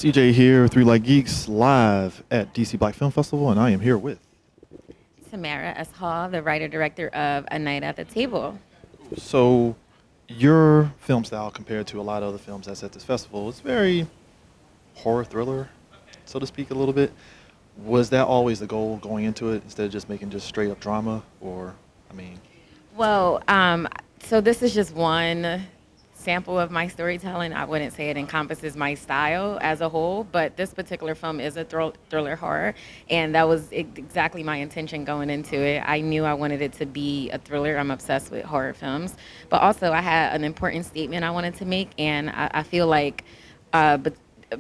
CJ here, Three Like Geeks, live at DC Black Film Festival, and I am here with. Tamara S.Hall, the writer-director of A Night at the Table. So, your film style compared to a lot of other films that's at this festival is very horror thriller, so to speak, a little bit. Was that always the goal going into it instead of just making just straight up drama? Or, I mean, Well, so this is just one sample of my storytelling. I wouldn't say it encompasses my style as a whole, but this particular film is a thriller horror, and that was exactly my intention going into it. I knew I wanted it to be a thriller. I'm obsessed with horror films, but also I had an important statement I wanted to make, and I feel like but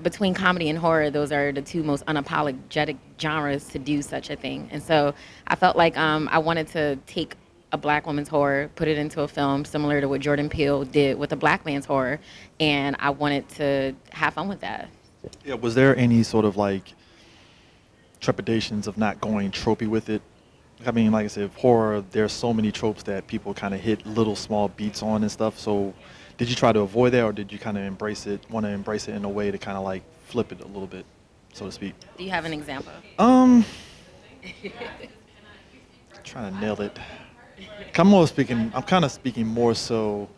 between comedy and horror, those are the two most unapologetic genres to do such a thing. And so I felt like I wanted to take a black woman's horror, put it into a film similar to what Jordan Peele did with a black man's horror, and I wanted to have fun with that. yeah, was there any sort of like trepidations of not going tropey with it? I mean, like I said, horror, there's so many tropes that people kind of hit little small beats on and stuff. So, did you try to avoid that, or did you kind of want to embrace it in a way to kind of like flip it a little bit, so to speak? Do you have an example? Um, Trying to nail it. I'm kind of speaking more so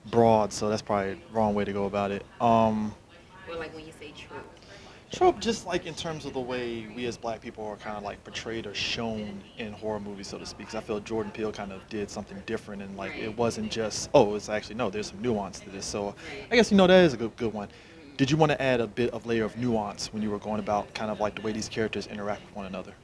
broad, so that's probably the wrong way to go about it. Or like when you say trope. Trope, just like in terms of the way we as black people are kind of like portrayed or shown in horror movies, so to speak. 'Cause I feel Jordan Peele kind of did something different, and like it wasn't just, oh, it's actually no, there's some nuance to this. So I guess that is a good one. Did you want to add a bit of layer of nuance when you were going about kind of like the way these characters interact with one another?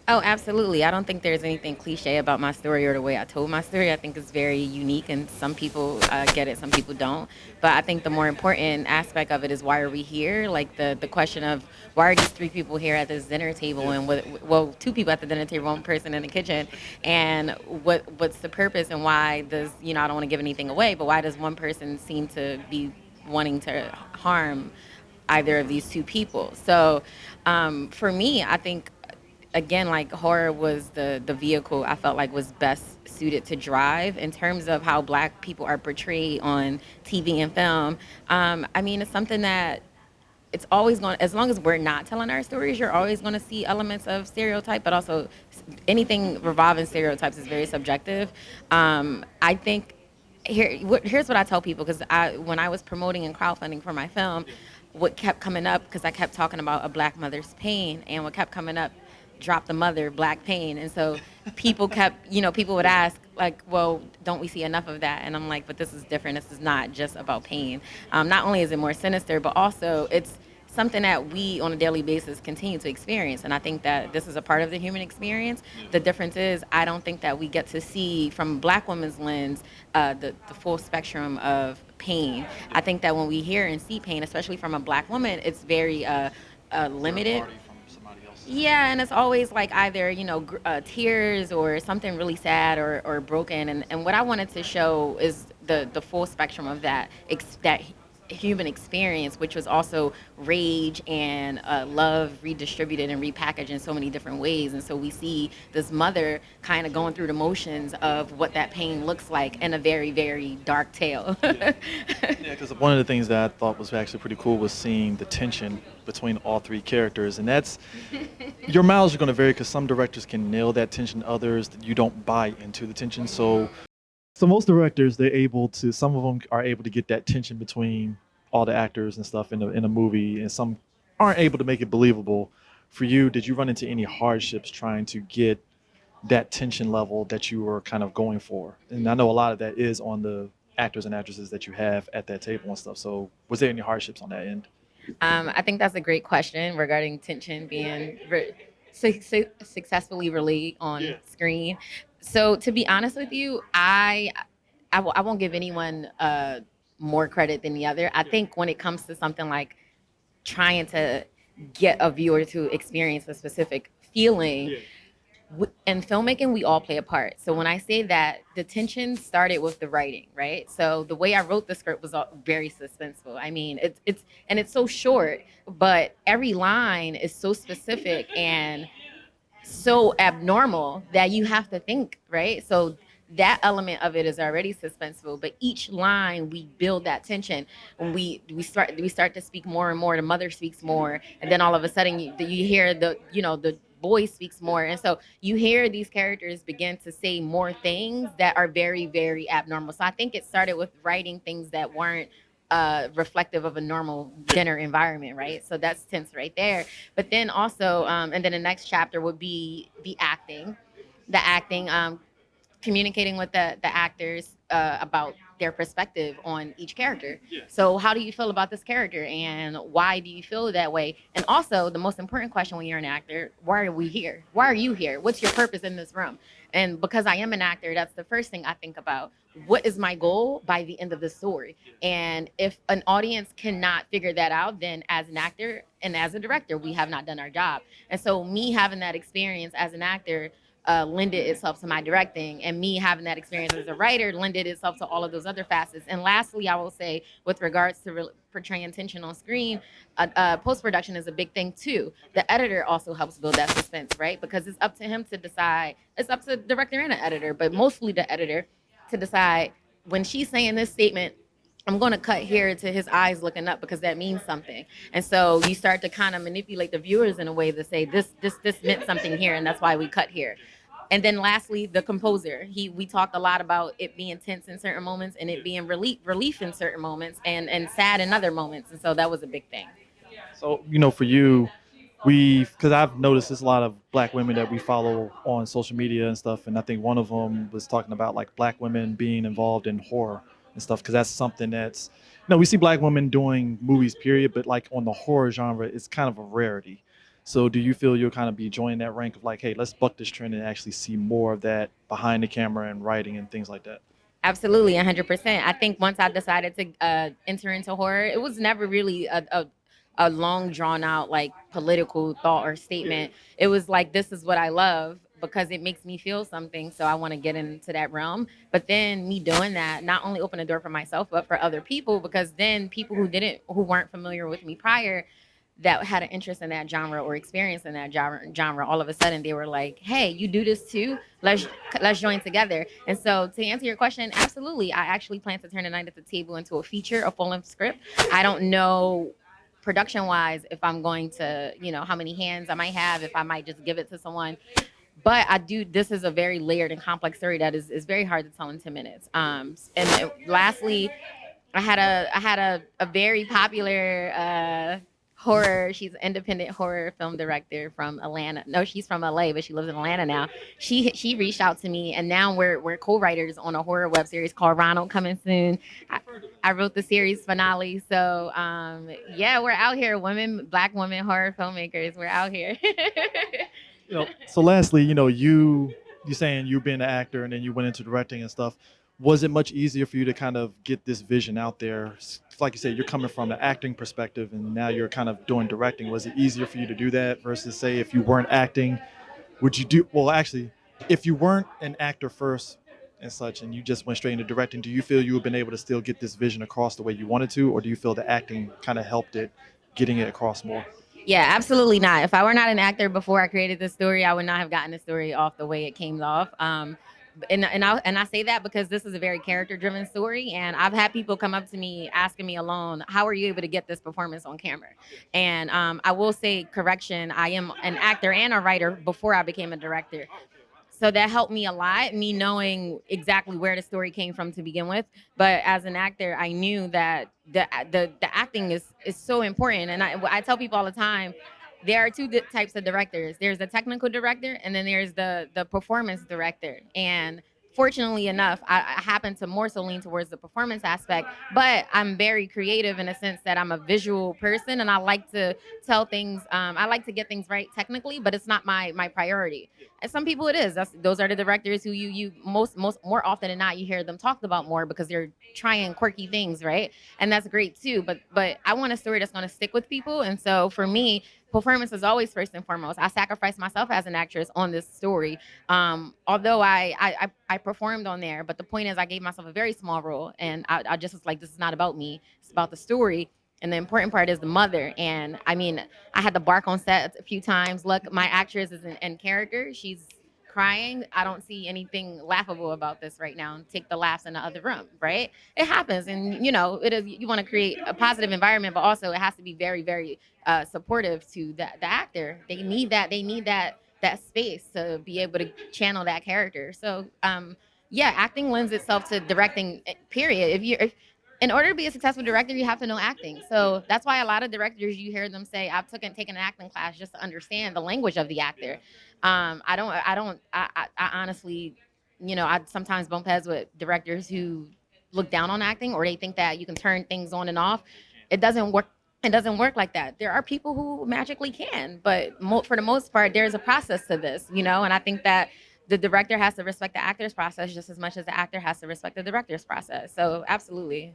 Oh, absolutely. I don't think there's anything cliche about my story or the way I told my story. I think it's very unique, and some people get it, some people don't. But I think the more important aspect of it is why are we here? Like the question of why are these three people here at this dinner table, and well, two people at the dinner table, one person in the kitchen, and what's the purpose, and why does I don't want to give anything away, but why does one person seem to be wanting to harm either of these two people? So for me, I think again, like horror was the vehicle I felt like was best suited to drive in terms of how black people are portrayed on TV and film. I mean, it's something that it's always going, as long as we're not telling our stories, you're always going to see elements of stereotype, but also anything revolving stereotypes is very subjective. I think here's what I tell people, because when I was promoting and crowdfunding for my film, what kept coming up, because I kept talking about a black mother's pain, and what kept coming up, drop the mother, black pain. And so people kept, people would ask, like, well, don't we see enough of that? And I'm like, but this is different. This is not just about pain. Not only is it more sinister, but also it's something that we on a daily basis continue to experience. And I think that this is a part of the human experience. The difference is I don't think that we get to see from a black woman's lens the full spectrum of pain. I think that when we hear and see pain, especially from a black woman, it's very limited. Yeah, and it's always like either tears or something really sad or broken, and what I wanted to show is the full spectrum of that human experience, which was also rage and love redistributed and repackaged in so many different ways. And so we see this mother kind of going through the motions of what that pain looks like in a very, very dark tale. Yeah, because one of the things that I thought was actually pretty cool was seeing the tension between all three characters, and that's your miles are going to vary because some directors can nail that tension, others you don't buy into the tension. So most directors, some of them are able to get that tension between all the actors and stuff in a movie, and some aren't able to make it believable. For you, did you run into any hardships trying to get that tension level that you were kind of going for? And I know a lot of that is on the actors and actresses that you have at that table and stuff. So was there any hardships on that end? I think that's a great question regarding tension being successfully relayed on screen. So to be honest with you, I won't give anyone more credit than the other. I think when it comes to something like trying to get a viewer to experience a specific feeling, in filmmaking, we all play a part. So when I say that, the tension started with the writing, right? So the way I wrote the script was very suspenseful. I mean, it's so short, but every line is so specific and so abnormal that you have to think, right? So that element of it is already suspenseful, but each line we build that tension. When we start to speak more and more, the mother speaks more, and then all of a sudden you hear the boy speaks more, and so you hear these characters begin to say more things that are very, very abnormal. So I think it started with writing things that weren't reflective of a normal dinner environment, right? So that's tense right there. But then also, and then the next chapter would be the acting, communicating with the actors about their perspective on each character. So, how do you feel about this character, and why do you feel that way? And also, the most important question when you're an actor: why are we here? Why are you here? What's your purpose in this room? And because I am an actor, that's the first thing I think about. What is my goal by the end of the story? And if an audience cannot figure that out, then as an actor and as a director, we have not done our job. And so, me having that experience as an actor lended itself to my directing, and me having that experience as a writer lended itself to all of those other facets. And lastly, I will say, with regards to portraying tension on screen, post production is a big thing too. The editor also helps build that suspense, right? Because it's up to him to decide. It's up to the director and the editor, but mostly the editor to decide when she's saying this statement. I'm going to cut here to his eyes looking up because that means something. And so you start to kind of manipulate the viewers in a way to say this meant something here, and that's why we cut here. And then lastly, the composer. We talked a lot about it being tense in certain moments and it being relief in certain moments, and sad in other moments. And so that was a big thing. So, for you, because I've noticed there's a lot of black women that we follow on social media and stuff, and I think one of them was talking about like black women being involved in horror and stuff, because that's something that's, we see black women doing movies, period, but like on the horror genre, it's kind of a rarity. So, do you feel you'll kind of be joining that rank of like, hey, let's buck this trend and actually see more of that behind the camera and writing and things like that? Absolutely, 100%. I think once I decided to enter into horror, it was never really a long, drawn out, like, political thought or statement. It was like, this is what I love because it makes me feel something. So I want to get into that realm. But then me doing that not only opened the door for myself, but for other people, because then people who weren't familiar with me prior, that had an interest in that genre or experience in that genre, all of a sudden they were like, hey, you do this too, let's join together. And so, to answer your question, absolutely, I actually plan to turn A Night at the Table into a feature, a full-length script. I don't know production wise if I'm going to, how many hands I might have, if I might just give it to someone. But I do. This is a very layered and complex story that is very hard to tell in 10 minutes. And lastly, I had a very popular horror. She's an independent horror film director from Atlanta. No, she's from LA, but she lives in Atlanta now. She reached out to me, and now we're co-writers on a horror web series called Ronald, coming soon. I, I wrote the series finale, so yeah, we're out here, black women horror filmmakers. We're out here. So lastly, you saying you being an actor and then you went into directing and stuff. Was it much easier for you to kind of get this vision out there? Like you said, you're coming from the acting perspective and now you're kind of doing directing. Was it easier for you to do that versus say if you weren't acting, would you do well actually, if you weren't an actor first and such and you just went straight into directing, do you feel you have been able to still get this vision across the way you wanted to, or do you feel the acting kind of helped it getting it across more? Yeah, absolutely not. If I were not an actor before I created this story, I would not have gotten the story off the way it came off. And I say that because this is a very character driven story, and I've had people come up to me asking me alone, how are you able to get this performance on camera? And I will say, correction, I am an actor and a writer before I became a director. So that helped me a lot, me knowing exactly where the story came from to begin with. But as an actor, I knew that the acting is so important. And I tell people all the time, there are two types of directors. There's the technical director, and then there's the performance director. And fortunately enough, I happen to more so lean towards the performance aspect. But I'm very creative in a sense that I'm a visual person, and I like to tell things. I like to get things right technically, but it's not my priority. And some people it is. Those are the directors who you most more often than not you hear them talked about more because they're trying quirky things, right? And that's great too. But I want a story that's going to stick with people. And so for me, performance is always first and foremost. I sacrificed myself as an actress on this story. Although I performed on there, but the point is I gave myself a very small role, and I just was like, this is not about me. It's about the story. And the important part is the mother. And I mean, I had to bark on set a few times. Look, my actress is in character. She's crying, I don't see anything laughable about this right now. Take the laughs in the other room, right? It happens, and it is. You want to create a positive environment, but also it has to be very, very supportive to the actor. They need that. They need that space to be able to channel that character. So, yeah, acting lends itself to directing. Period. If in order to be a successful director, you have to know acting. So that's why a lot of directors, you hear them say, "I've taken an acting class just to understand the language of the actor." I honestly, I sometimes bump heads with directors who look down on acting, or they think that you can turn things on and off. It doesn't work. It doesn't work like that. There are people who magically can, but for the most part, there's a process to this, and I think that the director has to respect the actor's process just as much as the actor has to respect the director's process. So, absolutely.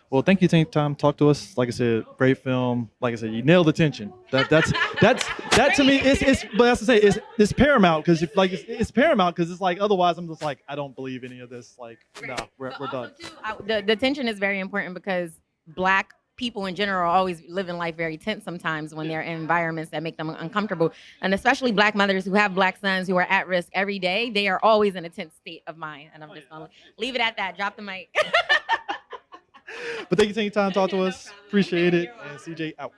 Well, thank you, taking time to talk to us. Like I said, great film. Like I said, you nailed the tension. That's that to me. It's but that's to say it's paramount because if like it's paramount because it's like otherwise I'm just like I don't believe any of this. Like no, we're done. Too, the tension is very important because Black people in general are always living life very tense sometimes when they're in environments that make them uncomfortable. And especially Black mothers who have Black sons who are at risk every day, they are always in a tense state of mind. And I'm just going to leave it at that. Drop the mic. But thank you for taking time to talk to us. Appreciate it. And CJ out.